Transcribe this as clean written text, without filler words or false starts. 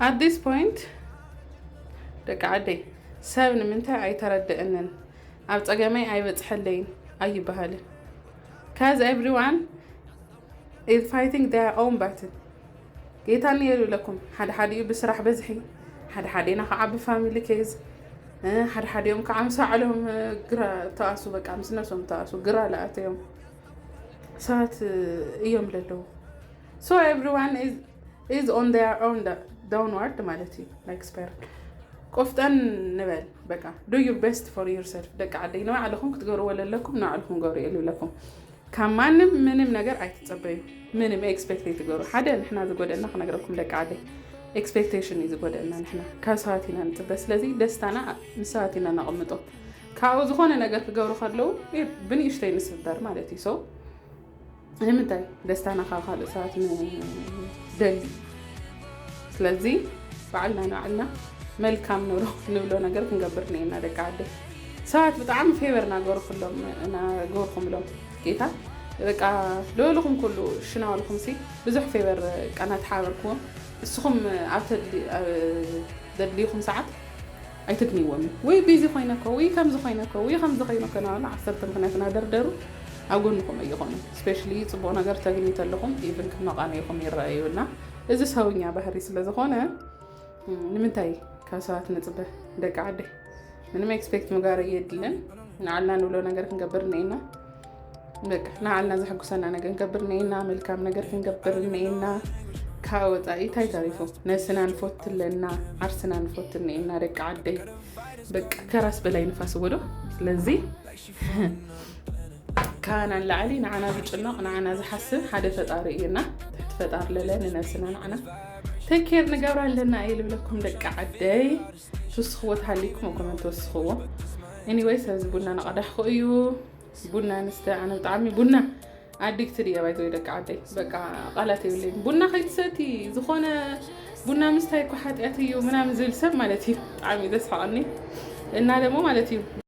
at this point ደቂ ዓደይ ሰብ ንምንታይ ኣይተረድእንን ኣብ ፀገመይ ኣይበፅሐለይን ኣይበሃልን cause everyone is fighting their own battle ጌታን የሉ ለኩም ሓደ ሓዲኡ ብስራሕ በዝሒ ሓደ ሓዲና ከዓ ብፋሚሊ ኬዝ ሓደ ሓዲኦም ከዓ ምሳዕሎም ግራ ተኣሱ በቃ ምስ ነፍሶም ተኣሱ ግራ ለኣተዮም ሰዓት እዮም ለለው so everyone is on their own downward ማለት እዩ like spiral ቆፍጠን ንበል በቃ do your best for yourself ደቂ ዓደይ ነው ዓለኩም ክትገብሩ ወለለኩም ነው ዓለኩም ገብሩ የሉ ለኩም ከማንም ምንም ነገር አይተጸበዩ ምንም ኤክስፔክት ይትገሩ ሓደ ንሕና ዝጎደልና ከነገረኩም ደቂ ዓደይ ኤክስፔክቴሽን ይዝጎደልና ንሕና ከሰዓቲና ንጥበ ስለዚህ ደስታና ንሰዓቲና ናቀምጦ ካው ዝኾነ ነገር ክገብሩ ከለው ብንእሽተይ ንስበር ማለት እዩ ሰው ንምንታይ ደስታና ካል ሰዓት ደሊ ስለዚህ ባዓልና መልካም ኑሮ ንብሎ ነገር ክንገብር ነይና ደቂ ዓደይ ሰዓት በጣም ፌቨር ናገርኩሎም እና ገርኩምሎም ጌታ በቃ ለولكم كله ሽናውልኩም ሲ ብዙሕ ፌቨር ቀናት ሓበርኩም እስኹም ኣብተድሊ ደድሊኩም ሰዓት ኣይትግኒዎም ወይ ቢዚ ኮይነኮ ወይ ከምዚ ኮይነኮ ወይ ከምዚ ኮይነኮ ናላ 10 ምክንያት ናደርደሩ ኣብ ጎንኩም ኣይኾኑ ስፔሻሊ ጽቡቕ ነገር ተግኒተለኩም ኢቭን ከመቃነይኩም ይረአዩና እዚ ሰውኛ ባህሪ ስለ ዝኾነ ንምንታይ ካሳት ንጽበ ደቂ ዓደይ ምንም ኤክስፔክት መጋር የድልን ናዓልና ንብሎ ነገር ክንገብር ነይና በቃ ናዓልና ዝሕጉሰና ነገር ክንገብር ነይና መልካም ነገር ክንገብር ነይና ካወጣይ ታይታሪፉ ነስና ንፎትለና ዓርስና ንፎትለና ደቂ ዓደይ በቃ ከራስ በላይ ንፋስ ወዶ ስለዚህ ካና ለዓሊ ናዓና ዝጭነቕ ናዓና ዝሐስብ ሓደ ፈጣሪ እየና ተፈጣር ለለን ነስና ናዓና ተኬር ንገብር ኣለና ይልብለኩም ደቂ ዓደይ ትስኽዎ ተሃሊኩም ኮመንት ወስኽዎ anyway ሰዝ ቡና ነቀዳሕኩ እዩ ቡና ንስተ ኣነ ብጣዕሚ ቡና ኣዲክትድ እየ ባይዘ ደቂ ዓደይ በቃ ቃላት የብለኝ ቡና ከይትሰቲ ዝኾነ ቡና ምስታይ እኮ ሓጢያት እዩ ምናምን ዝብል ሰብ ማለት እዩ ብጣዕሚ ደስ በሃልኒ እና ደግሞ ማለት እዩ